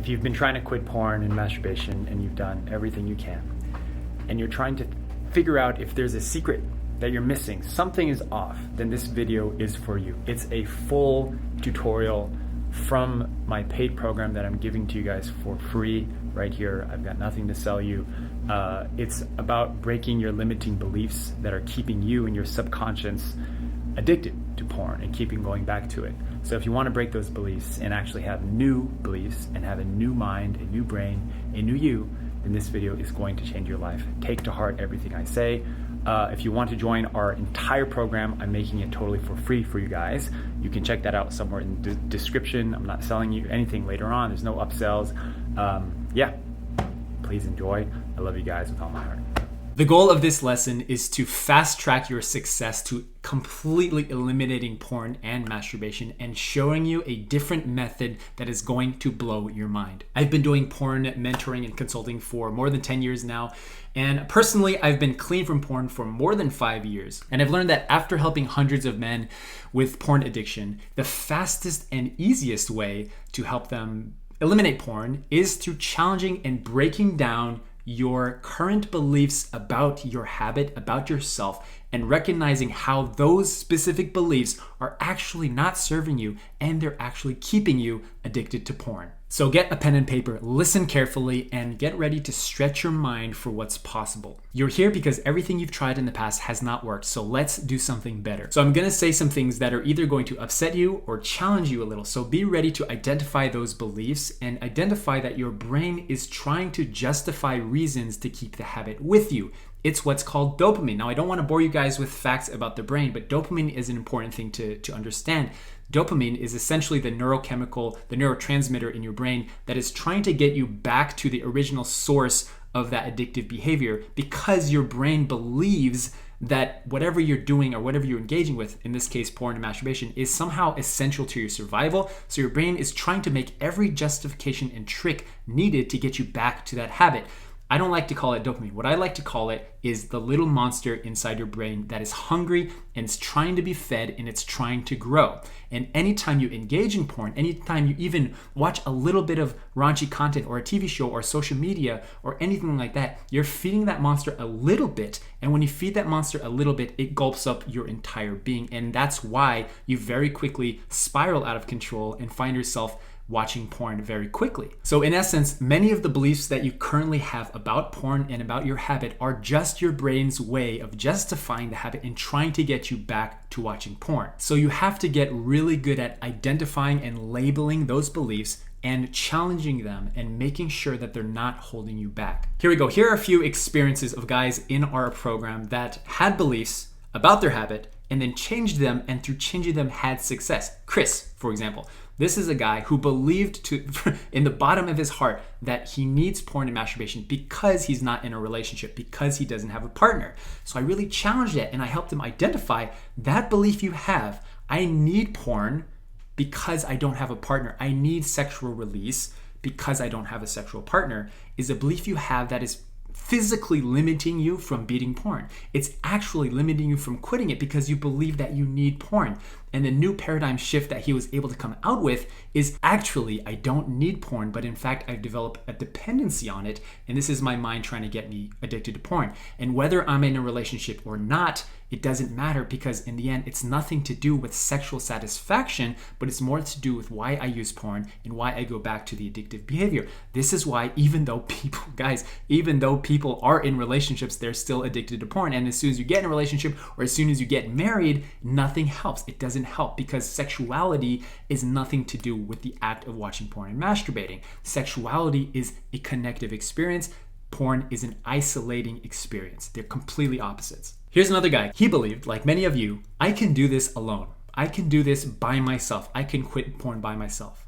If you've been trying to quit porn and masturbation and you've done everything you can, and you're trying to figure out if there's a secret that you're missing, something is off, then this video is for you. It's a full tutorial from my paid program that I'm giving to you guys for free right here. I've got nothing to sell you. It's about breaking your limiting beliefs that are keeping you and your subconscious addicted to porn and keeping going back to it. So if you want to break those beliefs and actually have new beliefs and have a new mind, a new brain, a new you, then this video is going to change your life. Take to heart everything I say. If you want to join our entire program, I'm making it totally for free for you guys. You can check that out somewhere in the description. I'm not selling you anything later on. There's no upsells. Yeah, please enjoy. I love you guys with all my heart. The goal of this lesson is to fast track your success to completely eliminating porn and masturbation and showing you a different method that is going to blow your mind. I've been doing porn mentoring and consulting for more than 10 years now. And personally, I've been clean from porn for more than 5 years. And I've learned that after helping hundreds of men with porn addiction, the fastest and easiest way to help them eliminate porn is through challenging and breaking down your current beliefs about your habit, about yourself, and recognizing how those specific beliefs are actually not serving you and they're actually keeping you addicted to porn. So get a pen and paper, listen carefully, and get ready to stretch your mind for what's possible. You're here because everything you've tried in the past has not worked, so let's do something better. So I'm gonna say some things that are either going to upset you or challenge you a little, so be ready to identify those beliefs and identify that your brain is trying to justify reasons to keep the habit with you. It's what's called dopamine. Now, I don't want to bore you guys with facts about the brain, but dopamine is an important thing to understand. Dopamine is essentially the neurotransmitter in your brain that is trying to get you back to the original source of that addictive behavior because your brain believes that whatever you're doing or whatever you're engaging with, in this case porn and masturbation, is somehow essential to your survival. So your brain is trying to make every justification and trick needed to get you back to that habit. I don't like to call it dopamine. What I like to call it is the little monster inside your brain that is hungry and it's trying to be fed and it's trying to grow. And anytime you engage in porn, anytime you even watch a little bit of raunchy content or a TV show or social media or anything like that, you're feeding that monster a little bit. And when you feed that monster a little bit, it gulps up your entire being. And that's why you very quickly spiral out of control and find yourself watching porn very quickly. So in essence, many of the beliefs that you currently have about porn and about your habit are just your brain's way of justifying the habit and trying to get you back to watching porn. So you have to get really good at identifying and labeling those beliefs and challenging them and making sure that they're not holding you back. Here we go. Here are a few experiences of guys in our program that had beliefs about their habit and then changed them, and through changing them had success. Chris, for example. This is a guy who believed in the bottom of his heart that he needs porn and masturbation because he's not in a relationship, because he doesn't have a partner. So I really challenged it and I helped him identify that belief you have. I need porn because I don't have a partner. I need sexual release because I don't have a sexual partner is a belief you have that is physically limiting you from beating porn. It's actually limiting you from quitting it because you believe that you need porn. And the new paradigm shift that he was able to come out with is actually, I don't need porn, but in fact, I've developed a dependency on it. And this is my mind trying to get me addicted to porn. And whether I'm in a relationship or not, it doesn't matter because in the end, it's nothing to do with sexual satisfaction, but it's more to do with why I use porn and why I go back to the addictive behavior. This is why even though people are in relationships, they're still addicted to porn. And as soon as you get in a relationship or as soon as you get married, nothing helps. It doesn't help because sexuality is nothing to do with the act of watching porn and masturbating. Sexuality is a connective experience. Porn is an isolating experience. They're completely opposites. Here's another guy. He believed, like many of you, I can do this alone. I can do this by myself. I can quit porn by myself.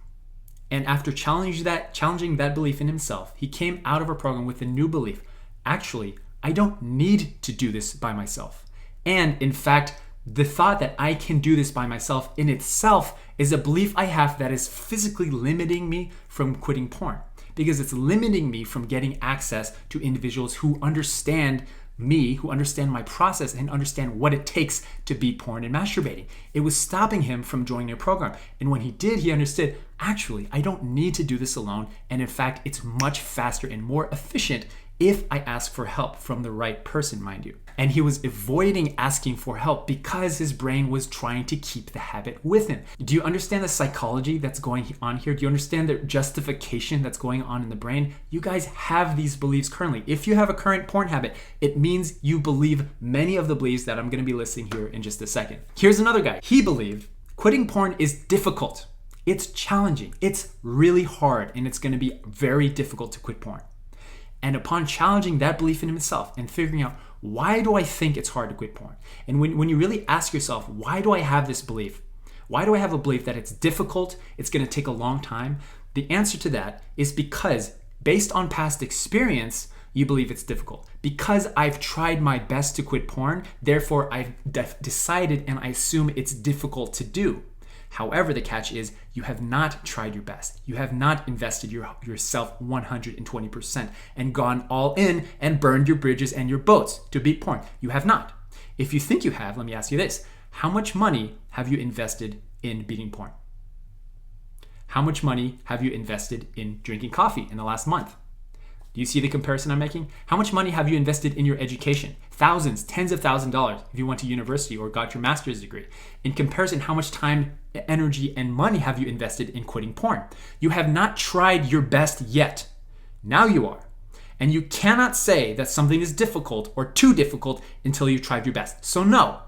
And after challenging that belief in himself, he came out of our program with a new belief. Actually, I don't need to do this by myself. And in fact, the thought that I can do this by myself in itself is a belief I have that is physically limiting me from quitting porn because it's limiting me from getting access to individuals who understand me who understand my process and understand what it takes to beat porn and masturbating. It was stopping him from joining a program. And when he did, he understood, actually, I don't need to do this alone. And in fact, it's much faster and more efficient if I ask for help from the right person, mind you. And he was avoiding asking for help because his brain was trying to keep the habit with him. Do you understand the psychology that's going on here? Do you understand the justification that's going on in the brain? You guys have these beliefs currently. If you have a current porn habit, it means you believe many of the beliefs that I'm going to be listing here in just a second. Here's another guy. He believed quitting porn is difficult. It's challenging. It's really hard, and it's going to be very difficult to quit porn. And upon challenging that belief in himself and figuring out, why do I think it's hard to quit porn? And when you really ask yourself, why do I have this belief? Why do I have a belief that it's difficult, it's going to take a long time? The answer to that is because based on past experience, you believe it's difficult. Because I've tried my best to quit porn, therefore I've decided and I assume it's difficult to do. However, the catch is you have not tried your best. You have not invested yourself 120% and gone all in and burned your bridges and your boats to beat porn. You have not. If you think you have, let me ask you this. How much money have you invested in beating porn? How much money have you invested in drinking coffee in the last month? Do you see the comparison I'm making? How much money have you invested in your education? Thousands, tens of thousands of dollars if you went to university or got your master's degree. In comparison, how much time, energy, and money have you invested in quitting porn? You have not tried your best yet. Now you are. And you cannot say that something is difficult or too difficult until you've tried your best. So no,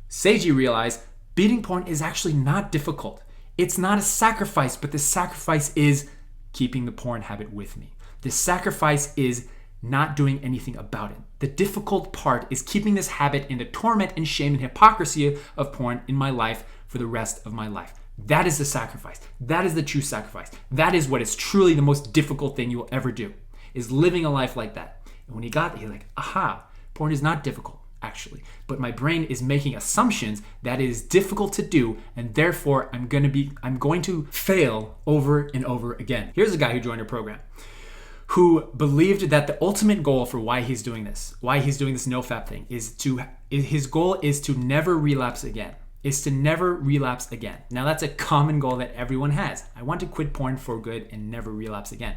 Seiji realized beating porn is actually not difficult. It's not a sacrifice, but the sacrifice is keeping the porn habit with me. The sacrifice is not doing anything about it. The difficult part is keeping this habit in the torment and shame and hypocrisy of porn in my life for the rest of my life. That is the sacrifice. That is the true sacrifice. That is what is truly the most difficult thing you will ever do, is living a life like that. And when he got there, he's like, aha, porn is not difficult, actually. But my brain is making assumptions that it is difficult to do, and therefore I'm going to fail over and over again. Here's a guy who joined our program, who believed that the ultimate goal for why he's doing this no-fap thing, his goal is to never relapse again. Now that's a common goal that everyone has. I want to quit porn for good and never relapse again.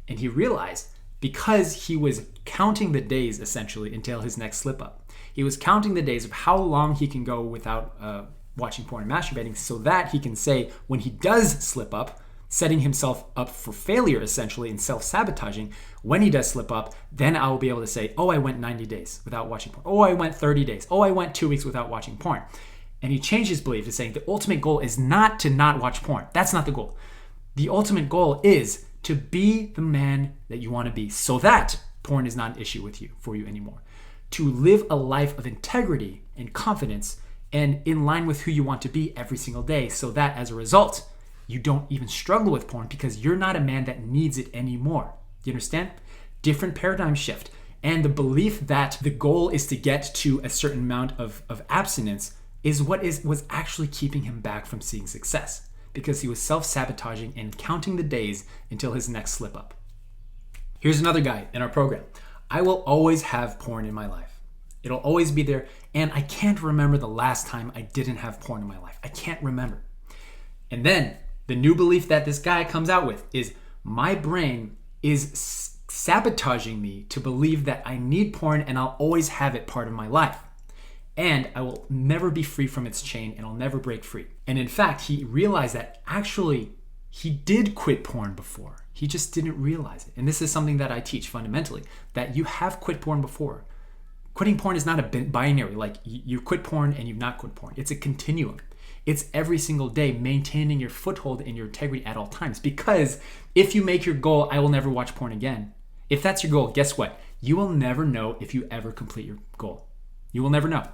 And he realized because he was counting the days essentially until his next slip up. He was counting the days of how long he can go without watching porn and masturbating so that he can say when he does slip up, setting himself up for failure essentially and self-sabotaging. When he does slip up, then I will be able to say, oh, I went 90 days without watching porn. Oh, I went 30 days. Oh, I went 2 weeks without watching porn. And he changed his belief to saying the ultimate goal is not to not watch porn. That's not the goal. The ultimate goal is to be the man that you want to be so that porn is not an issue for you anymore. To live a life of integrity and confidence and in line with who you want to be every single day so that as a result, you don't even struggle with porn because you're not a man that needs it anymore. You understand? Different paradigm shift. And the belief that the goal is to get to a certain amount of abstinence is what was actually keeping him back from seeing success because he was self-sabotaging and counting the days until his next slip up. Here's another guy in our program. I will always have porn in my life. It'll always be there. And I can't remember the last time I didn't have porn in my life. I can't remember. And then the new belief that this guy comes out with is my brain is sabotaging me to believe that I need porn and I'll always have it part of my life. And I will never be free from its chain and I'll never break free. And in fact, he realized that actually he did quit porn before. He just didn't realize it. And this is something that I teach fundamentally, that you have quit porn before. Quitting porn is not a binary, like you quit porn and you've not quit porn. It's a continuum. It's every single day maintaining your foothold and your integrity at all times. Because if you make your goal, I will never watch porn again. If that's your goal, guess what? You will never know if you ever complete your goal. You will never know.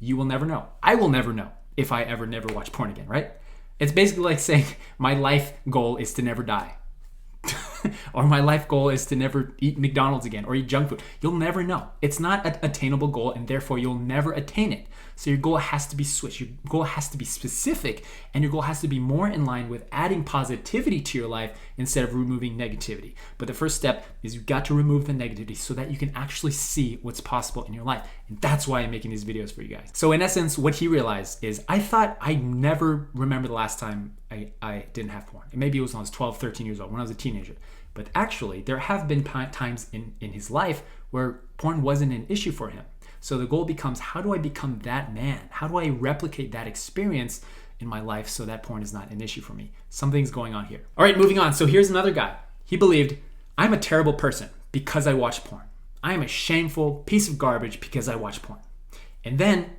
You will never know. I will never know if I ever never watch porn again, right? It's basically like saying my life goal is to never die. or my life goal is to never eat McDonald's again or eat junk food. You'll never know. It's not an attainable goal, and therefore you'll never attain it. So your goal has to be switched. Your goal has to be specific, and your goal has to be more in line with adding positivity to your life instead of removing negativity. But the first step is you've got to remove the negativity so that you can actually see what's possible in your life. And that's why I'm making these videos for you guys. So in essence, what he realized is I thought I never remember the last time I didn't have porn. And maybe it was when I was 12, 13 years old, when I was a teenager. But actually, there have been times in his life where porn wasn't an issue for him. So the goal becomes, how do I become that man? How do I replicate that experience in my life so that porn is not an issue for me? Something's going on here. All right, moving on. So here's another guy. He believed, I'm a terrible person because I watch porn. I am a shameful piece of garbage because I watch porn. And then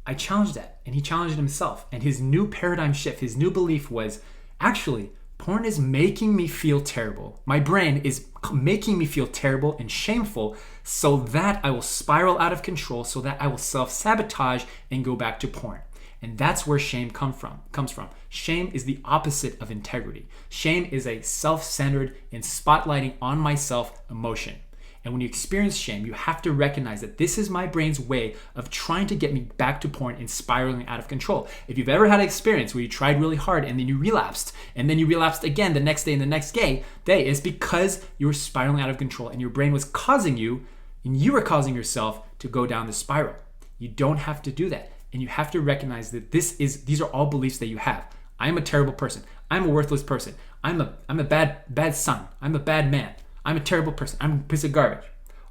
I challenged that, and he challenged himself. And his new paradigm shift, his new belief was, actually, porn is making me feel terrible. My brain is making me feel terrible and shameful so that I will spiral out of control, so that I will self-sabotage and go back to porn. And that's where shame comes from. Shame is the opposite of integrity. Shame is a self-centered and spotlighting on myself emotion. And when you experience shame, you have to recognize that this is my brain's way of trying to get me back to porn and spiraling out of control. If you've ever had an experience where you tried really hard and then you relapsed, and then you relapsed again the next day and the next day, it's because you were spiraling out of control and your brain was causing you, and you were causing yourself to go down the spiral. You don't have to do that. And you have to recognize that these are all beliefs that you have. I'm a terrible person. I'm a worthless person. I'm a bad son. I'm a bad man. I'm a terrible person. I'm a piece of garbage.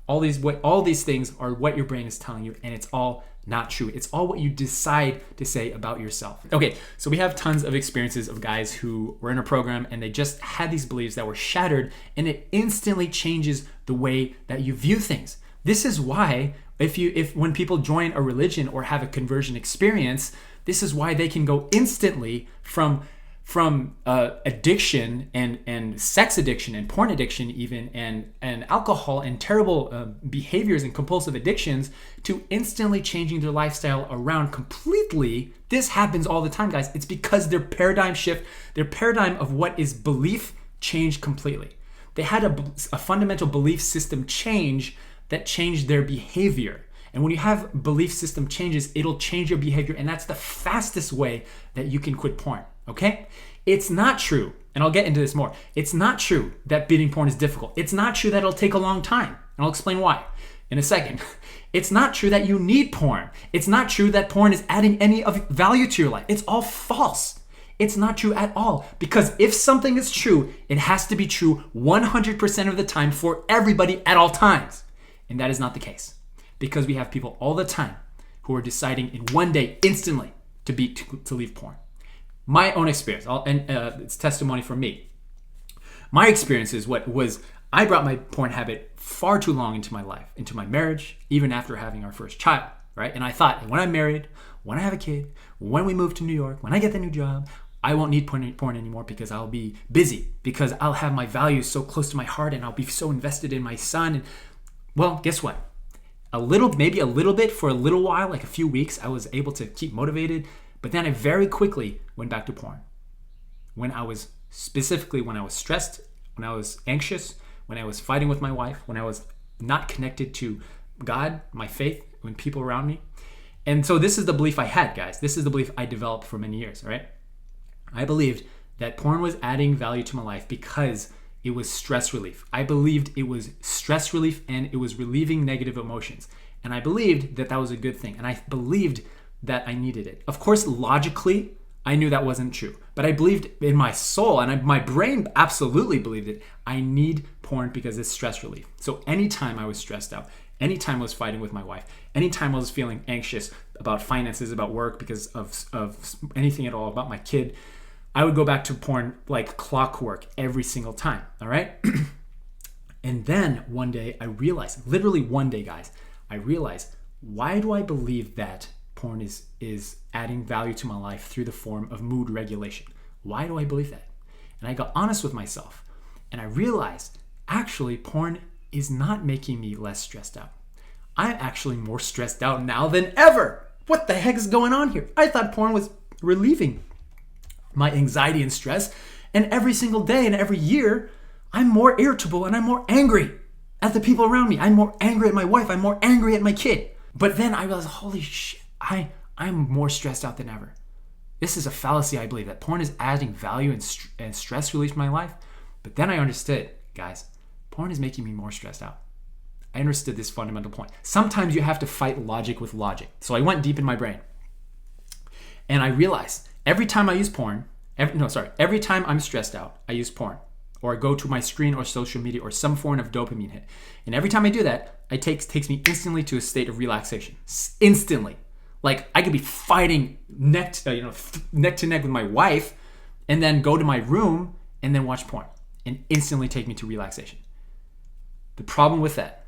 All these things are what your brain is telling you, and it's all not true. It's all what you decide to say about yourself. Okay, so we have tons of experiences of guys who were in a program and they just had these beliefs that were shattered, and it instantly changes the way that you view things. This is why when people join a religion or have a conversion experience, this is why they can go instantly from addiction and sex addiction and porn addiction even and alcohol and terrible behaviors and compulsive addictions to instantly changing their lifestyle around completely. This happens all the time, guys. It's because their paradigm shift, their paradigm of what is belief changed completely. They had a fundamental belief system change that changed their behavior. And when you have belief system changes, it'll change your behavior, and that's the fastest way that you can quit porn. Okay? It's not true, and I'll get into this more. It's not true that beating porn is difficult. It's not true that it'll take a long time, and I'll explain why in a second. It's not true that you need porn. It's not true that porn is adding any of value to your life. It's all false. It's not true at all, because if something is true, it has to be true 100% of the time for everybody at all times, and that is not the case, because we have people all the time who are deciding in one day instantly to leave porn. My own experience, it's testimony from me. My experience is I brought my porn habit far too long into my life, into my marriage, even after having our first child, right? And I thought, when I'm married, when I have a kid, when we move to New York, when I get the new job, I won't need porn anymore because I'll be busy, because I'll have my values so close to my heart and I'll be so invested in my son. And well, guess what? Maybe a little bit for a little while, like a few weeks, I was able to keep motivated. But then I very quickly went back to porn. When I was stressed, when I was anxious, when I was fighting with my wife, when I was not connected to God, my faith, when people around me. And so this is the belief I had, guys. This is the belief I developed for many years, all right? I believed that porn was adding value to my life because it was stress relief. I believed it was stress relief and it was relieving negative emotions. And I believed that was a good thing. And I believed that I needed it. Of course, logically, I knew that wasn't true. But I believed in my soul, and my brain absolutely believed it. I need porn because it's stress relief. So anytime I was stressed out, anytime I was fighting with my wife, anytime I was feeling anxious about finances, about work, because of anything at all, about my kid, I would go back to porn like clockwork every single time, all right? And then one day I realized, literally one day, guys, I realized, why do I believe that porn is adding value to my life through the form of mood regulation? Why do I believe that? And I got honest with myself, and I realized, actually, porn is not making me less stressed out. I'm actually more stressed out now than ever. What the heck is going on here? I thought porn was relieving my anxiety and stress, and every single day and every year, I'm more irritable and I'm more angry at the people around me. I'm more angry at my wife. I'm more angry at my kid. But then I realized, holy shit, I'm more stressed out than ever. This is a fallacy, I believe, that porn is adding value and stress relief to my life. But then I understood, guys, porn is making me more stressed out. I understood this fundamental point. Sometimes you have to fight logic with logic. So I went deep in my brain. And I realized every time I use porn, every time I'm stressed out, I use porn. Or I go to my screen or social media or some form of dopamine hit. And every time I do that, it takes me instantly to a state of relaxation. Instantly. Like I could be fighting neck to neck with my wife and then go to my room and then watch porn and instantly take me to relaxation. The problem with that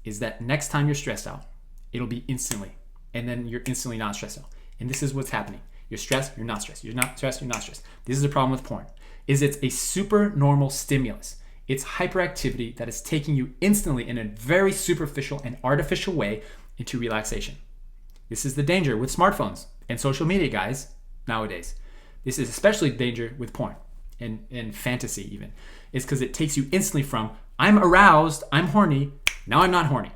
is that next time you're stressed out, it'll be instantly. And then you're instantly not stressed out. And this is what's happening. You're stressed, you're not stressed. You're not stressed, you're not stressed. This is the problem with porn. It's a super normal stimulus. It's hyperactivity that is taking you instantly in a very superficial and artificial way into relaxation. This is the danger with smartphones and social media, guys, nowadays. This is especially danger with porn and fantasy even. It's because it takes you instantly from, I'm aroused, I'm horny, now I'm not horny.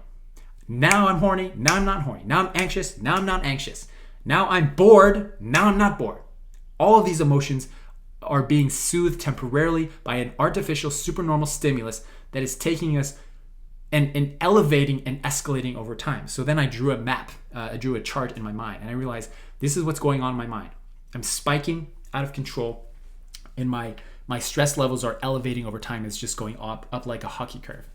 Now I'm horny, now I'm not horny. Now I'm anxious, now I'm not anxious. Now I'm bored, now I'm not bored. All of these emotions are being soothed temporarily by an artificial supernormal stimulus that is taking us and elevating and escalating over time. So then I drew a map, I drew a chart in my mind, and I realized this is what's going on in my mind. I'm spiking out of control, and my stress levels are elevating over time. It's just going up like a hockey curve.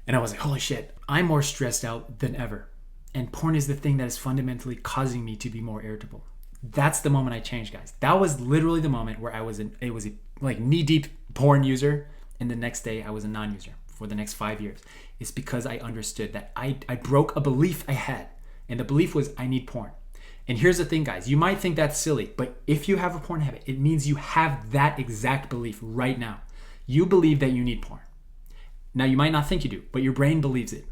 And I was like, holy shit, I'm more stressed out than ever. And porn is the thing that is fundamentally causing me to be more irritable. That's the moment I changed, guys. That was literally the moment where I was like knee-deep porn user, and the next day I was a non-user for the next 5 years. It's because I understood that I broke a belief I had, and the belief was I need porn. And here's the thing, guys. You might think that's silly, but if you have a porn habit, it means you have that exact belief right now. You believe that you need porn. Now, you might not think you do, but your brain believes it.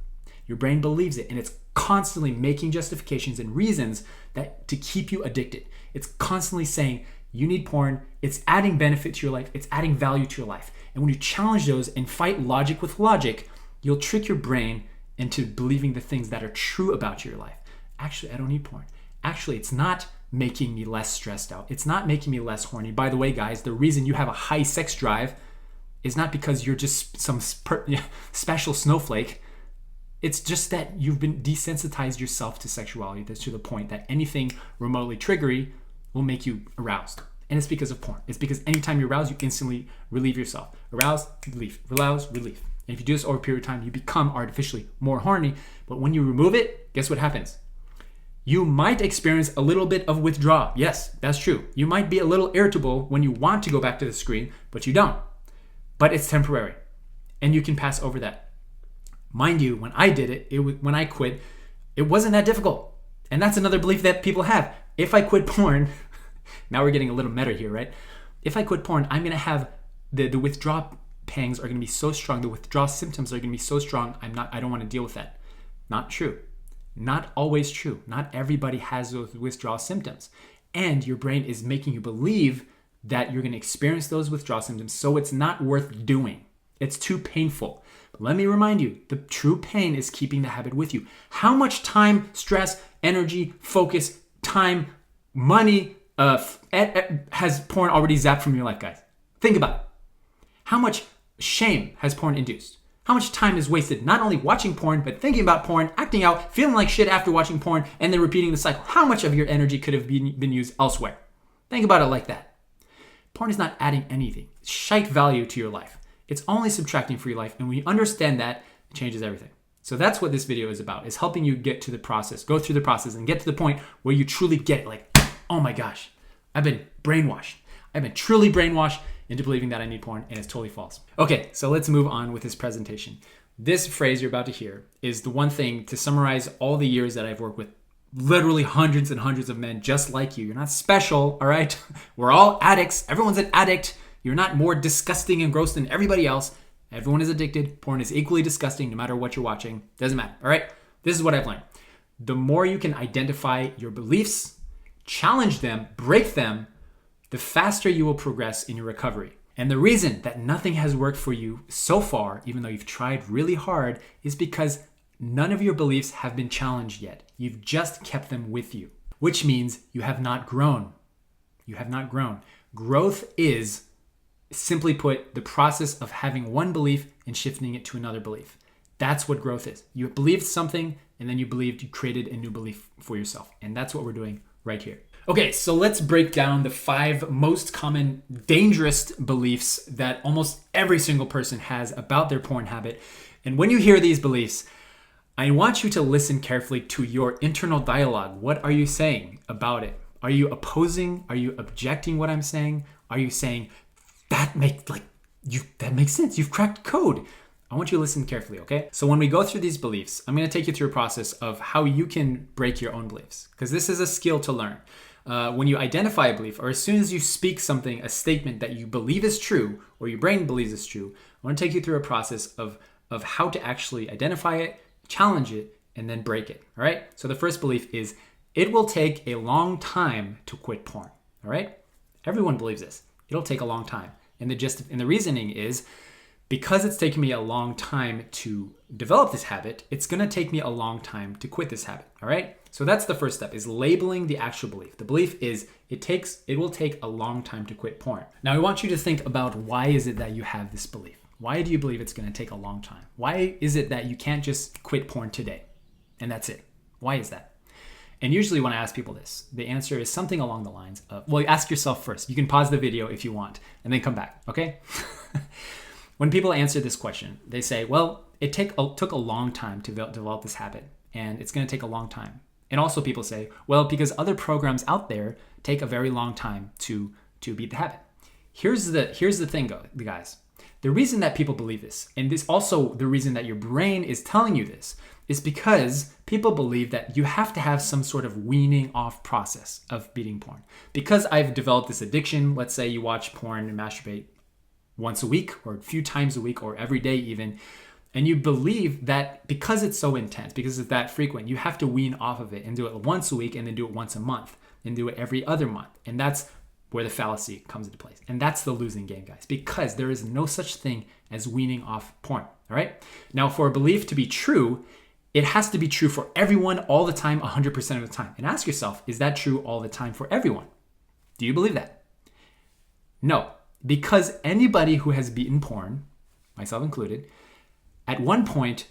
Your brain believes it, and it's constantly making justifications and reasons that to keep you addicted. It's constantly saying you need porn. It's adding benefit to your life. It's adding value to your life. And when you challenge those and fight logic with logic, you'll trick your brain into believing the things that are true about your life. Actually, I don't need porn. Actually, it's not making me less stressed out. It's not making me less horny. By the way, guys, the reason you have a high sex drive is not because you're just some special snowflake. It's just that you've been desensitized yourself to sexuality. That's to the point that anything remotely triggery will make you aroused. And it's because of porn. It's because anytime you're aroused, you instantly relieve yourself. Arouse, relief, arouse, relief. And if you do this over a period of time, you become artificially more horny. But when you remove it, guess what happens? You might experience a little bit of withdrawal. Yes, that's true. You might be a little irritable when you want to go back to the screen, but you don't. But it's temporary. And you can pass over that. Mind you, when I did it, when I quit, it wasn't that difficult. And that's another belief that people have. If I quit porn, now we're getting a little meta here, right? If I quit porn, I'm going to have the withdrawal pangs are going to be so strong. The withdrawal symptoms are going to be so strong. I don't want to deal with that. Not true. Not always true. Not everybody has those withdrawal symptoms. And your brain is making you believe that you're going to experience those withdrawal symptoms. So it's not worth doing. It's too painful. But let me remind you, the true pain is keeping the habit with you. How much time, stress, energy, focus, time, money has porn already zapped from your life, guys? Think about it. How much shame has porn induced? How much time is wasted not only watching porn, but thinking about porn, acting out, feeling like shit after watching porn, and then repeating the cycle? How much of your energy could have been used elsewhere? Think about it like that. Porn is not adding anything. It's shite value to your life. It's only subtracting for your life, and when you understand that, it changes everything. So that's what this video is about, is helping you get to the process, go through the process, and get to the point where you truly get it. Like, oh my gosh, I've been brainwashed. I've been truly brainwashed into believing that I need porn, and it's totally false. Okay, so let's move on with this presentation. This phrase you're about to hear is the one thing to summarize all the years that I've worked with literally hundreds and hundreds of men just like you. You're not special, all right? We're all addicts. Everyone's an addict. You're not more disgusting and gross than everybody else. Everyone is addicted. Porn is equally disgusting no matter what you're watching. Doesn't matter, all right? This is what I've learned. The more you can identify your beliefs, challenge them, break them, the faster you will progress in your recovery. And the reason that nothing has worked for you so far, even though you've tried really hard, is because none of your beliefs have been challenged yet. You've just kept them with you, which means you have not grown. You have not grown. Growth is, simply put, the process of having one belief and shifting it to another belief. That's what growth is. You believed something, and then you created a new belief for yourself. And that's what we're doing right here. Okay, so let's break down the 5 most common dangerous beliefs that almost every single person has about their porn habit. And when you hear these beliefs, I want you to listen carefully to your internal dialogue. What are you saying about it? Are you opposing? Are you objecting what I'm saying? Are you saying, that makes sense, you've cracked code? I want you to listen carefully, okay? So when we go through these beliefs, I'm gonna take you through a process of how you can break your own beliefs, because this is a skill to learn. When you identify a belief, or as soon as you speak something, a statement that you believe is true, or your brain believes is true, I want to take you through a process of how to actually identify it, challenge it, and then break it, all right? So the first belief is, it will take a long time to quit porn, all right? Everyone believes this. It'll take a long time. And the reasoning is, because it's taken me a long time to develop this habit, it's gonna take me a long time to quit this habit, all right? So that's the first step, is labeling the actual belief. The belief is, it will take a long time to quit porn. Now I want you to think about, why is it that you have this belief? Why do you believe it's gonna take a long time? Why is it that you can't just quit porn today and that's it? Why is that? And usually when I ask people this, the answer is something along the lines of, well, ask yourself first. You can pause the video if you want and then come back, okay? When people answer this question, they say, well, it took a long time to develop this habit, and it's going to take a long time. And also people say, well, because other programs out there take a very long time to beat the habit. Here's the thing, guys. The reason that people believe this, and this also the reason that your brain is telling you this, is because people believe that you have to have some sort of weaning off process of beating porn. Because I've developed this addiction, let's say you watch porn and masturbate once a week or a few times a week or every day even, and you believe that because it's so intense, because it's that frequent, you have to wean off of it and do it once a week and then do it once a month and do it every other month. And that's where the fallacy comes into place. And that's the losing game, guys, because there is no such thing as weaning off porn, all right? Now, for a belief to be true, it has to be true for everyone all the time, 100% of the time. And ask yourself, is that true all the time for everyone? Do you believe that? No. Because anybody who has beaten porn, myself included, at one point,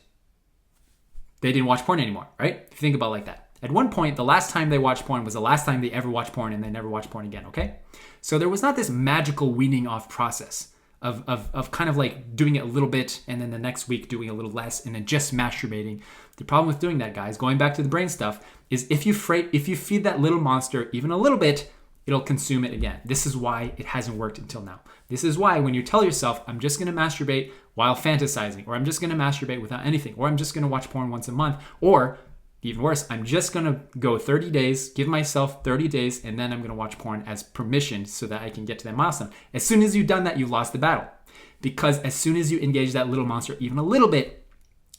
they didn't watch porn anymore, right? If you think about it like that. At one point, the last time they watched porn was the last time they ever watched porn, and they never watched porn again, okay? So there was not this magical weaning off process of kind of like doing it a little bit, and then the next week doing a little less, and then just masturbating. The problem with doing that, guys, going back to the brain stuff, is if you feed that little monster even a little bit, it'll consume it again. This is why it hasn't worked until now. This is why when you tell yourself, I'm just going to masturbate while fantasizing, or I'm just going to masturbate without anything, or I'm just going to watch porn once a month, or even worse, I'm just going to go 30 days, give myself 30 days, and then I'm going to watch porn as permission so that I can get to that milestone. As soon as you've done that, you've lost the battle. Because as soon as you engage that little monster even a little bit,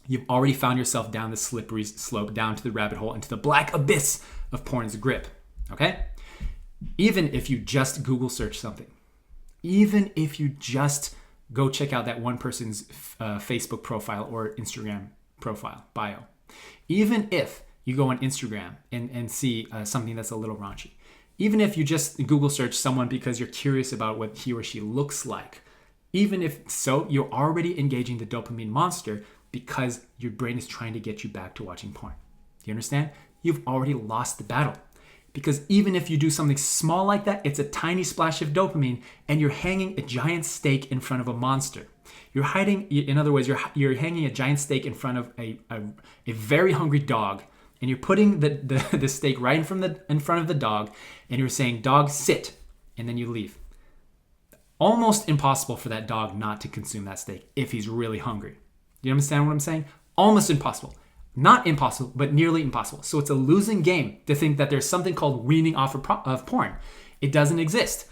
you've already found yourself down the slippery slope, down to the rabbit hole, into the black abyss of porn's grip, okay? Even if you just Google search something, even if you just go check out that one person's Facebook profile or Instagram profile, bio, even if you go on Instagram and see something that's a little raunchy, even if you just Google search someone because you're curious about what he or she looks like, even if so, you're already engaging the dopamine monster because your brain is trying to get you back to watching porn. Do you understand? You've already lost the battle. Because even if you do something small like that, it's a tiny splash of dopamine, and you're hanging a giant steak in front of a monster. You're hiding, in other words, you're hanging a giant steak in front of a very hungry dog, and you're putting the steak right in front of the dog, and you're saying, dog, sit, and then you leave. Almost impossible for that dog not to consume that steak if he's really hungry. Do you understand what I'm saying? Almost impossible. Not impossible, but nearly impossible. So it's a losing game to think that there's something called weaning off of porn. It doesn't exist.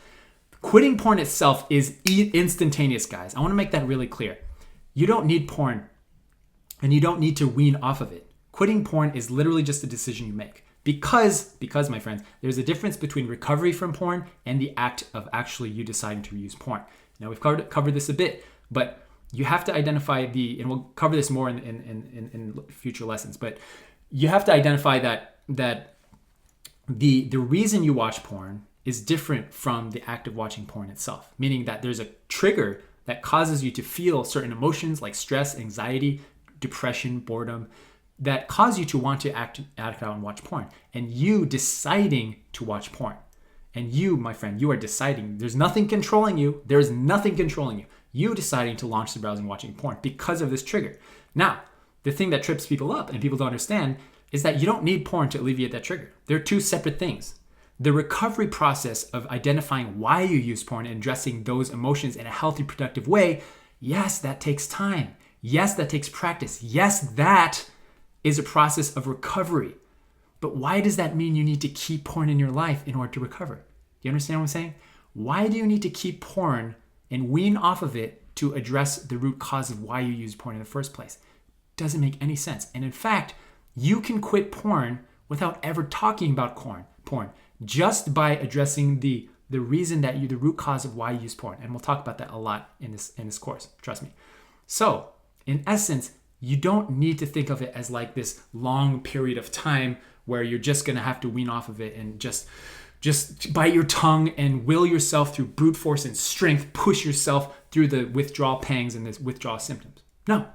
Quitting porn itself is instantaneous, guys. I want to make that really clear. You don't need porn, and you don't need to wean off of it. Quitting porn is literally just a decision you make. Because, my friends, there's a difference between recovery from porn and the act of actually you deciding to use porn. Now, we've covered this a bit, but you have to identify and we'll cover this more in future lessons, but you have to identify that the reason you watch porn is different from the act of watching porn itself, meaning that there's a trigger that causes you to feel certain emotions like stress, anxiety, depression, boredom, that cause you to want to act out and watch porn. And you deciding to watch porn. And you, my friend, you are deciding. There's nothing controlling you. There's nothing controlling you. You deciding to launch the browser and watching porn because of this trigger. Now, the thing that trips people up and people don't understand is that you don't need porn to alleviate that trigger. They're two separate things. The recovery process of identifying why you use porn and addressing those emotions in a healthy, productive way, yes, that takes time. Yes, that takes practice. Yes, that is a process of recovery. But why does that mean you need to keep porn in your life in order to recover? Do you understand what I'm saying? Why do you need to keep porn and wean off of it to address the root cause of why you use porn in the first place? Doesn't make any sense. And in fact, you can quit porn without ever talking about porn, just by addressing the reason that the root cause of why you use porn. And we'll talk about that a lot in this course, trust me. So, in essence, you don't need to think of it as like this long period of time where you're just going to have to wean off of it and just bite your tongue and will yourself through brute force and strength, push yourself through the withdrawal pangs and the withdrawal symptoms. No,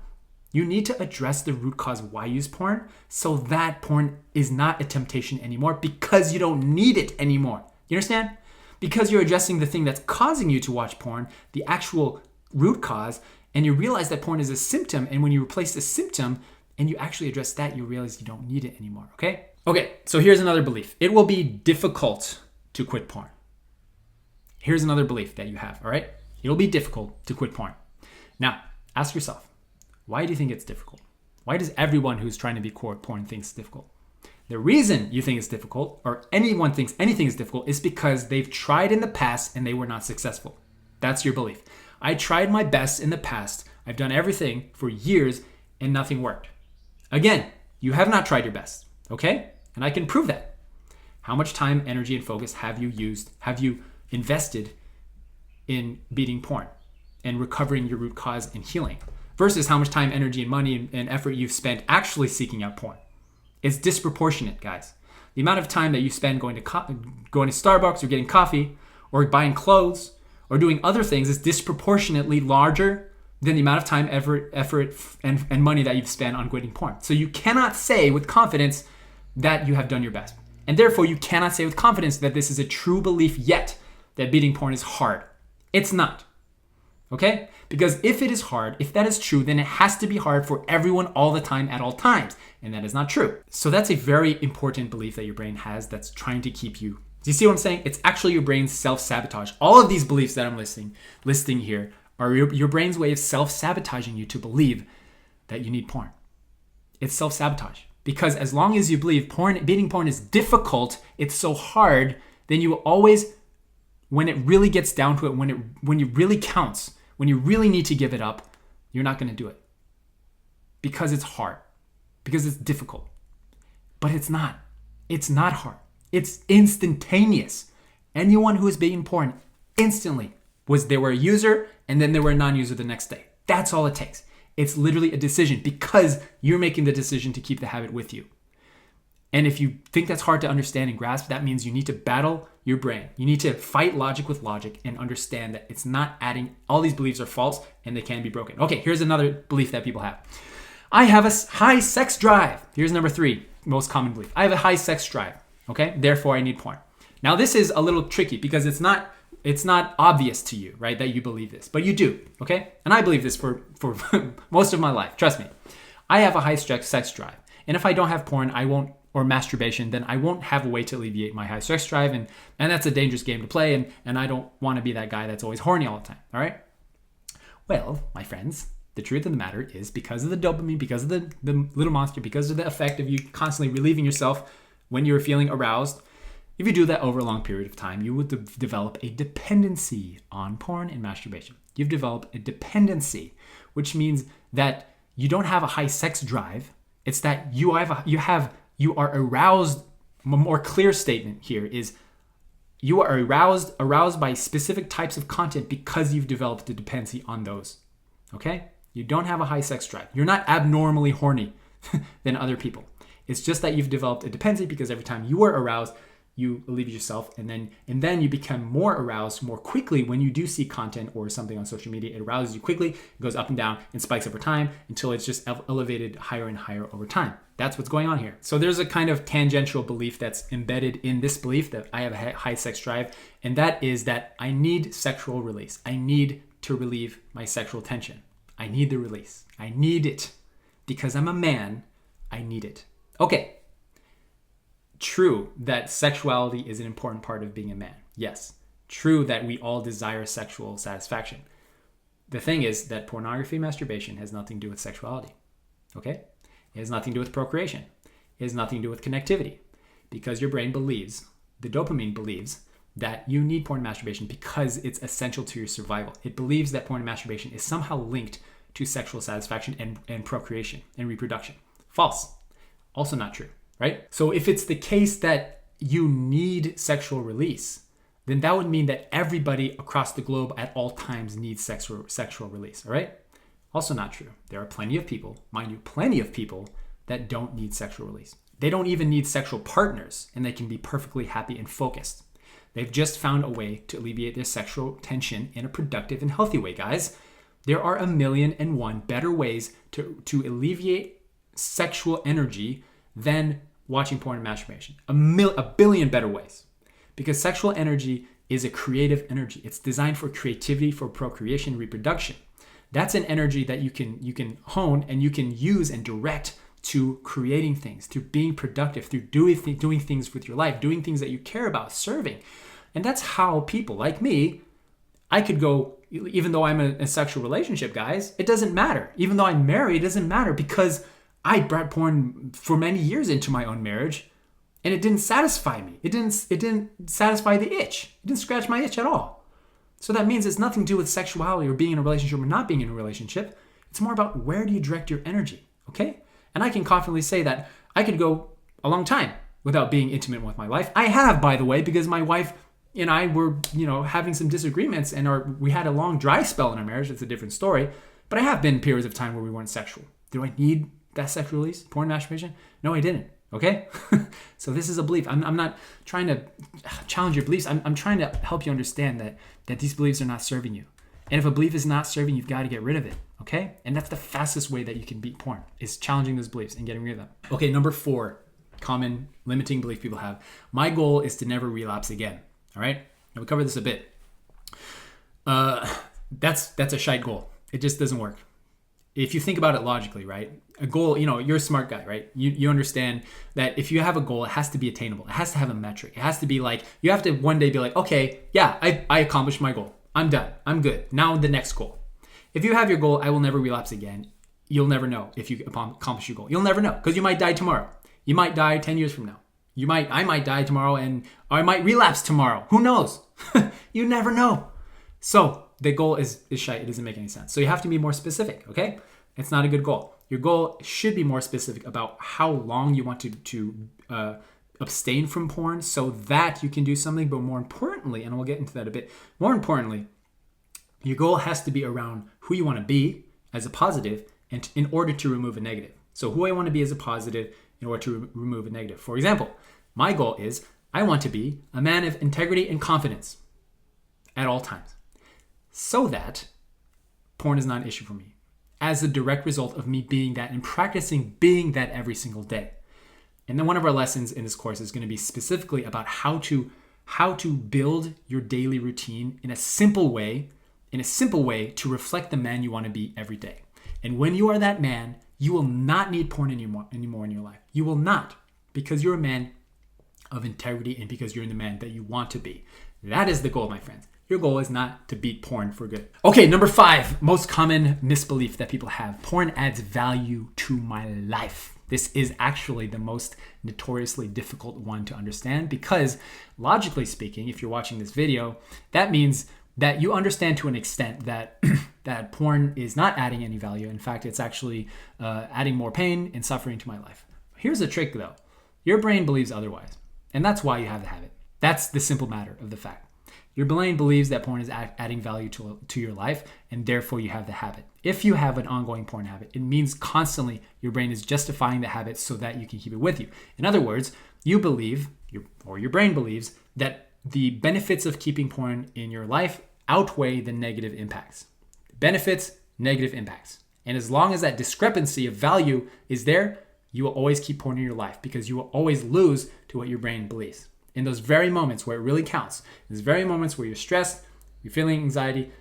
you need to address the root cause of why you use porn so that porn is not a temptation anymore because you don't need it anymore. You understand? Because you're addressing the thing that's causing you to watch porn, the actual root cause, and you realize that porn is a symptom, and when you replace the symptom and you actually address that, you realize you don't need it anymore, okay? Okay, so here's another belief. It will be difficult to quit porn. Here's another belief that you have, all right? It'll be difficult to quit porn. Now, ask yourself, why do you think it's difficult? Why does everyone who's trying to be quit porn think it's difficult? The reason you think it's difficult, or anyone thinks anything is difficult, is because they've tried in the past and they were not successful. That's your belief. I tried my best in the past. I've done everything for years and nothing worked. Again, you have not tried your best, okay? And I can prove that. How much time, energy, and focus have you invested in beating porn and recovering your root cause and healing versus how much time, energy, and money and effort you've spent actually seeking out porn? It's disproportionate, guys. The amount of time that you spend going to Starbucks or getting coffee or buying clothes or doing other things is disproportionately larger than the amount of time, effort, and money that you've spent on quitting porn. So you cannot say with confidence that you have done your best. And therefore, you cannot say with confidence that this is a true belief yet that beating porn is hard. It's not. Okay? Because if it is hard, if that is true, then it has to be hard for everyone all the time at all times. And that is not true. So that's a very important belief that your brain has that's trying to keep you. Do you see what I'm saying? It's actually your brain's self-sabotage. All of these beliefs that I'm listing here are your brain's way of self-sabotaging you to believe that you need porn. It's self-sabotage. Because as long as you believe beating porn is difficult, it's so hard, then you will always, when it really gets down to it, when it really counts, when you really need to give it up, you're not going to do it. Because it's hard. Because it's difficult. But it's not. It's not hard. It's instantaneous. Anyone who is beating porn instantly they were a user and then they were a non-user the next day. That's all it takes. It's literally a decision because you're making the decision to keep the habit with you. And if you think that's hard to understand and grasp, that means you need to battle your brain. You need to fight logic with logic and understand that it's not adding, all these beliefs are false and they can be broken. Okay, here's another belief that people have. I have a high sex drive. Here's number 3, most common belief. I have a high sex drive, okay? Therefore, I need porn. Now, this is a little tricky because it's not obvious to you, right, that you believe this, but you do, okay? And I believe this for most of my life. Trust me. I have a high sex drive. And if I don't have porn, or masturbation, then I won't have a way to alleviate my high sex drive. And that's a dangerous game to play. And I don't want to be that guy that's always horny all the time, all right? Well, my friends, the truth of the matter is because of the dopamine, because of the little monster, because of the effect of you constantly relieving yourself when you're feeling aroused, if you do that over a long period of time, you would develop a dependency on porn and masturbation. You've developed a dependency, which means that you don't have a high sex drive. It's that you are aroused. A more clear statement here is You are aroused by specific types of content because you've developed a dependency on those. Okay? You don't have a high sex drive. You're not abnormally horny than other people. It's just that you've developed a dependency because every time you are aroused, you alleviate yourself, and then you become more aroused more quickly when you do see content or something on social media. It arouses you quickly, it goes up and down and spikes over time until it's just elevated higher and higher over time. That's what's going on here. So there's a kind of tangential belief that's embedded in this belief that I have a high sex drive, and that is that I need sexual release. I need to relieve my sexual tension. I need the release. I need it. Because I'm a man, I need it. Okay. True that sexuality is an important part of being a man. Yes. True that we all desire sexual satisfaction. The thing is that pornography and masturbation has nothing to do with sexuality. Okay? It has nothing to do with procreation. It has nothing to do with connectivity. Because your brain believes, the dopamine believes, that you need porn and masturbation because it's essential to your survival. It believes that porn and masturbation is somehow linked to sexual satisfaction and procreation and reproduction. False. Also not true. Right? So if it's the case that you need sexual release, then that would mean that everybody across the globe at all times needs sexual release. All right? Also not true. There are plenty of people, mind you, plenty of people that don't need sexual release. They don't even need sexual partners, and they can be perfectly happy and focused. They've just found a way to alleviate their sexual tension in a productive and healthy way, guys. There are 1,000,001 better ways to alleviate sexual energy than watching porn and masturbation. A billion better ways. Because sexual energy is a creative energy. It's designed for creativity, for procreation, and reproduction. That's an energy that you can hone and you can use and direct to creating things, to being productive, through doing things with your life, doing things that you care about, serving. And that's how people like me, I could go, even though I'm in a sexual relationship, guys, it doesn't matter. Even though I'm married, it doesn't matter because I brought porn for many years into my own marriage and it didn't satisfy me. It didn't satisfy the itch. It didn't scratch my itch at all. So that means it's nothing to do with sexuality or being in a relationship or not being in a relationship. It's more about where do you direct your energy, okay? And I can confidently say that I could go a long time without being intimate with my wife. I have, by the way, because my wife and I were, having some disagreements and we had a long dry spell in our marriage. It's a different story. But I have been periods of time where we weren't sexual. Do I need that sexual release? Porn, masturbation? No, I didn't. Okay? So this is a belief. I'm not trying to challenge your beliefs. I'm trying to help you understand that these beliefs are not serving you. And if a belief is not serving, you've got to get rid of it. Okay? And that's the fastest way that you can beat porn, is challenging those beliefs and getting rid of them. Okay, number 4, common limiting belief people have. My goal is to never relapse again. All right? Now we covered this a bit. That's a shite goal. It just doesn't work. If you think about it logically, right? A goal, you're a smart guy, right? You understand that if you have a goal, it has to be attainable. It has to have a metric. It has to be like, you have to one day be like, okay, yeah, I accomplished my goal. I'm done. I'm good. Now the next goal. If you have your goal, I will never relapse again. You'll never know if you accomplish your goal. You'll never know because you might die tomorrow. You might die 10 years from now. I might die tomorrow or I might relapse tomorrow. Who knows? You never know. So the goal is shite. It doesn't make any sense. So you have to be more specific, okay? It's not a good goal. Your goal should be more specific about how long you want to abstain from porn so that you can do something. But more importantly, and we'll get into that a bit, more importantly, your goal has to be around who you want to be as a positive and in order to remove a negative. So who I want to be as a positive in order to remove a negative. For example, my goal is I want to be a man of integrity and confidence at all times so that porn is not an issue for me as a direct result of me being that and practicing being that every single day. And then one of our lessons in this course is going to be specifically about how to build your daily routine in a simple way to reflect the man you want to be every day. And when you are that man, you will not need porn anymore in your life. You will not, because you're a man of integrity and because you're the man that you want to be. That is the goal, my friends. Your goal is not to beat porn for good. Okay, number 5, most common misbelief that people have. Porn adds value to my life. This is actually the most notoriously difficult one to understand because logically speaking, if you're watching this video, that means that you understand to an extent that that porn is not adding any value. In fact, it's actually adding more pain and suffering to my life. Here's the trick though. Your brain believes otherwise. And that's why you have the habit. That's the simple matter of the fact. Your brain believes that porn is adding value to your life, and therefore you have the habit. If you have an ongoing porn habit, it means constantly your brain is justifying the habit so that you can keep it with you. In other words, you believe, your brain believes, that the benefits of keeping porn in your life outweigh the negative impacts. Benefits, negative impacts. And as long as that discrepancy of value is there, you will always keep porn in your life because you will always lose to what your brain believes. In those very moments where it really counts, in those very moments where you're stressed, you're feeling anxiety,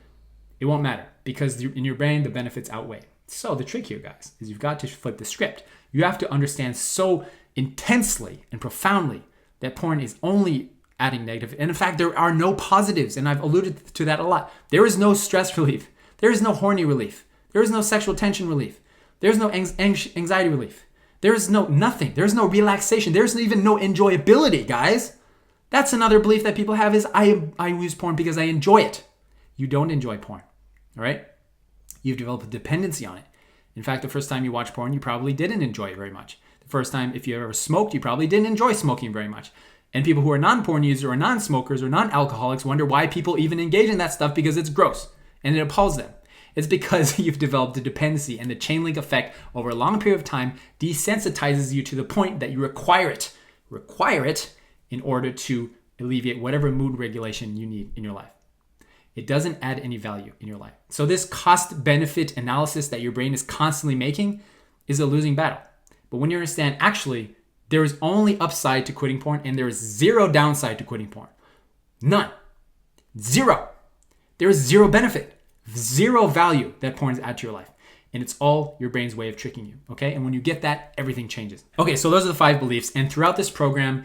it won't matter because in your brain, the benefits outweigh. So the trick here, guys, is you've got to flip the script. You have to understand so intensely and profoundly that porn is only adding negative. And in fact, there are no positives, and I've alluded to that a lot. There is no stress relief. There is no horny relief. There is no sexual tension relief. There's no anxiety relief. There is no nothing. There's no relaxation. There's even no enjoyability, guys. That's another belief that people have is I use porn because I enjoy it. You don't enjoy porn, all right? You've developed a dependency on it. In fact, the first time you watched porn, you probably didn't enjoy it very much. The first time, if you ever smoked, you probably didn't enjoy smoking very much. And people who are non-porn users or non-smokers or non-alcoholics wonder why people even engage in that stuff because it's gross and it appalls them. It's because you've developed a dependency, and the chain link effect over a long period of time desensitizes you to the point that you require it in order to alleviate whatever mood regulation you need in your life. It doesn't add any value in your life. So this cost-benefit analysis that your brain is constantly making is a losing battle. But when you understand, actually, there is only upside to quitting porn and there is zero downside to quitting porn. None. Zero. There is zero benefit, zero value that porn adds to your life. And it's all your brain's way of tricking you, okay? And when you get that, everything changes. Okay, so those are the 5 beliefs. And throughout this program,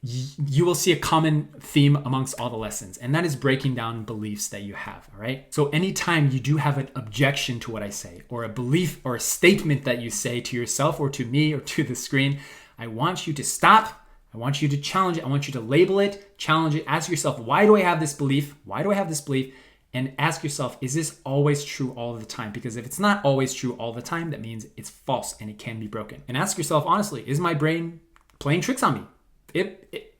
you will see a common theme amongst all the lessons, and that is breaking down beliefs that you have, all right? So anytime you do have an objection to what I say, or a belief or a statement that you say to yourself or to me or to the screen, I want you to stop. I want you to challenge it. I want you to label it, challenge it, ask yourself, why do I have this belief? Why do I have this belief? And ask yourself, is this always true all the time? Because if it's not always true all the time, that means it's false and it can be broken. And ask yourself, honestly, is my brain playing tricks on me?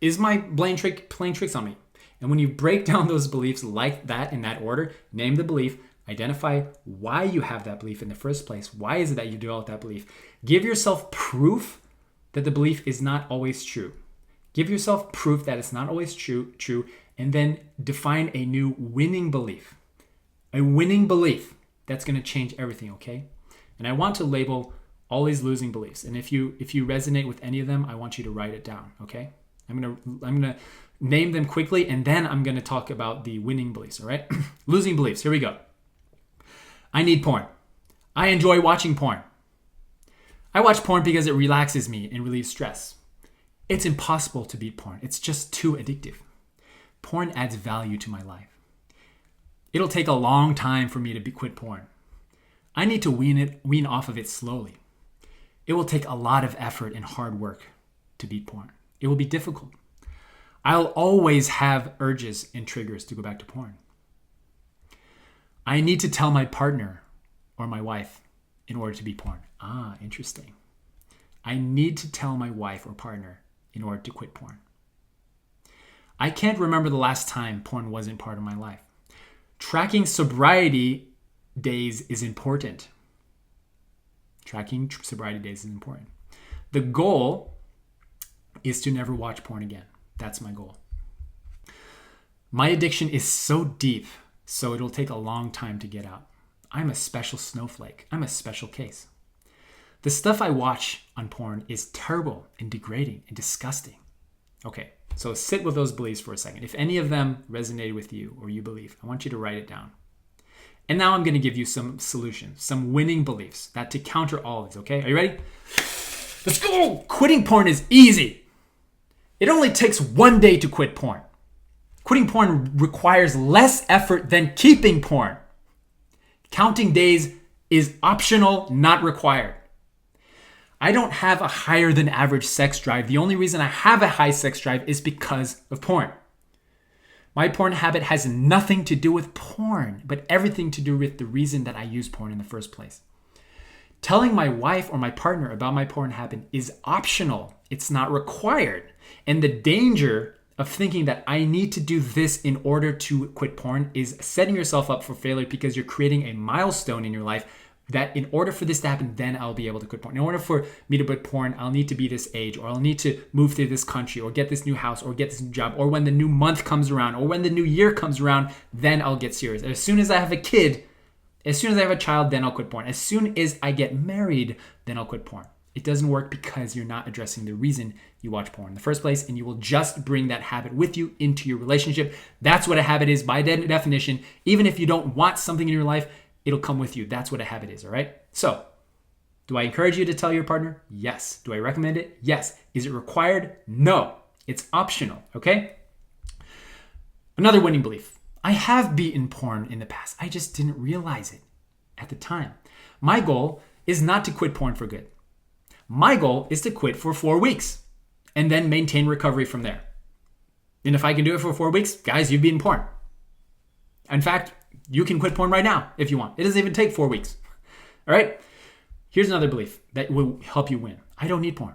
Is my brain playing tricks on me? And when you break down those beliefs like that in that order, name the belief, identify why you have that belief in the first place. Why is it that you developed that belief? Give yourself proof that the belief is not always true. Give yourself proof that it's not always true, and then define a new winning belief. A winning belief that's going to change everything, okay? And I want to label all these losing beliefs. And if you resonate with any of them, I want you to write it down, okay? I'm gonna name them quickly, and then I'm gonna talk about the winning beliefs, all right? Losing beliefs, here we go. I need porn. I enjoy watching porn. I watch porn because it relaxes me and relieves stress. It's impossible to beat porn. It's just too addictive. Porn adds value to my life. It'll take a long time for me to quit porn. I need to wean off of it slowly. It will take a lot of effort and hard work to beat porn. It will be difficult. I'll always have urges and triggers to go back to porn. I need to tell my partner or my wife in order to beat porn. Ah, interesting. I need to tell my wife or partner in order to quit porn. I can't remember the last time porn wasn't part of my life. Tracking sobriety days is important. Tracking sobriety days is important. The goal is to never watch porn again. That's my goal. My addiction is so deep, so it'll take a long time to get out. I'm a special snowflake. I'm a special case. The stuff I watch on porn is terrible and degrading and disgusting. Okay, so sit with those beliefs for a second. If any of them resonated with you or you believe, I want you to write it down. And now I'm going to give you some solutions, some winning beliefs that to counter all of these, okay? Are you ready? Let's go! Quitting porn is easy. It only takes 1 day to quit porn. Quitting porn requires less effort than keeping porn. Counting days is optional, not required. I don't have a higher than average sex drive. The only reason I have a high sex drive is because of porn. My porn habit has nothing to do with porn, but everything to do with the reason that I use porn in the first place. Telling my wife or my partner about my porn habit is optional. It's not required. And the danger of thinking that I need to do this in order to quit porn is setting yourself up for failure, because you're creating a milestone in your life that in order for this to happen, then I'll be able to quit porn. In order for me to quit porn, I'll need to be this age, or I'll need to move to this country, or get this new house, or get this new job, or when the new month comes around, or when the new year comes around, then I'll get serious. As soon as I have a kid, as soon as I have a child, then I'll quit porn. As soon as I get married, then I'll quit porn. It doesn't work, because you're not addressing the reason you watch porn in the first place, and you will just bring that habit with you into your relationship. That's what a habit is by definition. Even if you don't want something in your life, it'll come with you. That's what a habit is, all right? So, do I encourage you to tell your partner? Yes. Do I recommend it? Yes. Is it required? No. It's optional, okay? Another winning belief. I have beaten porn in the past. I just didn't realize it at the time. My goal is not to quit porn for good. My goal is to quit for 4 weeks and then maintain recovery from there. And if I can do it for 4 weeks, guys, you've beaten porn. In fact, you can quit porn right now if you want. It doesn't even take 4 weeks. All right? Here's another belief that will help you win. I don't need porn.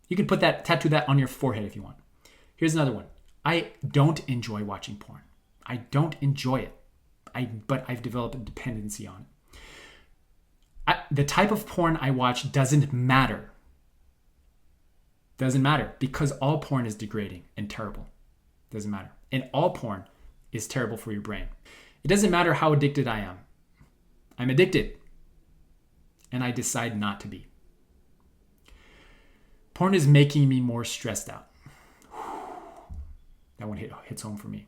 You can tattoo that on your forehead if you want. Here's another one. I don't enjoy watching porn. I don't enjoy it. But I've developed a dependency on it. The type of porn I watch doesn't matter. Doesn't matter, because all porn is degrading and terrible. Doesn't matter. And all porn is terrible for your brain. It doesn't matter how addicted I am. I'm addicted. And I decide not to be. Porn is making me more stressed out. That one hits home for me.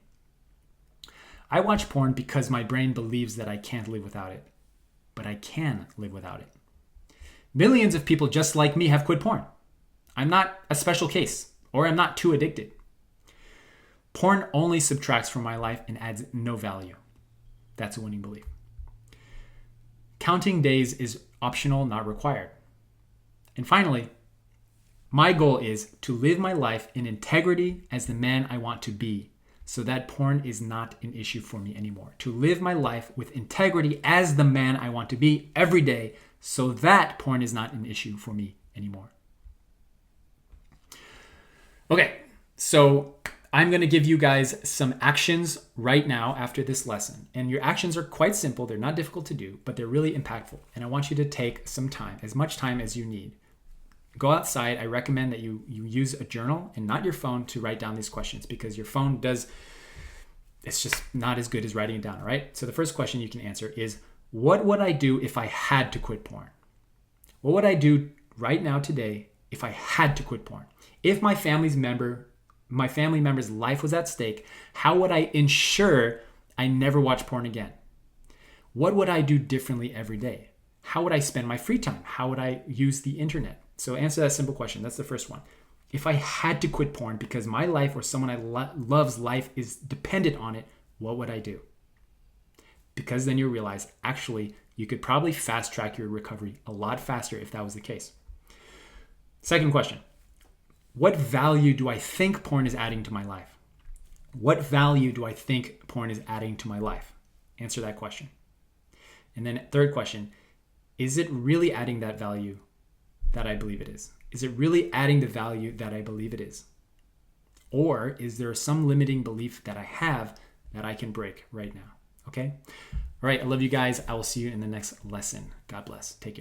I watch porn because my brain believes that I can't live without it. But I can live without it. Millions of people just like me have quit porn. I'm not a special case, or I'm not too addicted. Porn only subtracts from my life and adds no value. That's a winning belief. Counting days is optional, not required. And finally, my goal is to live my life in integrity as the man I want to be, so that porn is not an issue for me anymore. To live my life with integrity as the man I want to be every day, so that porn is not an issue for me anymore. Okay, so I'm going to give you guys some actions right now after this lesson. And your actions are quite simple. They're not difficult to do, but they're really impactful. And I want you to take some time, as much time as you need. Go outside. I recommend that you use a journal and not your phone to write down these questions, because your phone it's just not as good as writing it down, all right? So the first question you can answer is, what would I do if I had to quit porn? What would I do right now today if I had to quit porn? If my family member's life was at stake, how would I ensure I never watch porn again? What would I do differently every day? How would I spend my free time? How would I use the internet? So answer that simple question. That's the first one. If I had to quit porn because my life or someone I love's life is dependent on it, what would I do? Because then you realize, actually, you could probably fast track your recovery a lot faster if that was the case. Second question. What value do I think porn is adding to my life? What value do I think porn is adding to my life? Answer that question. And then third question, is it really adding that value that I believe it is? Is it really adding the value that I believe it is? Or is there some limiting belief that I have that I can break right now? Okay? All right, I love you guys. I will see you in the next lesson. God bless. Take care.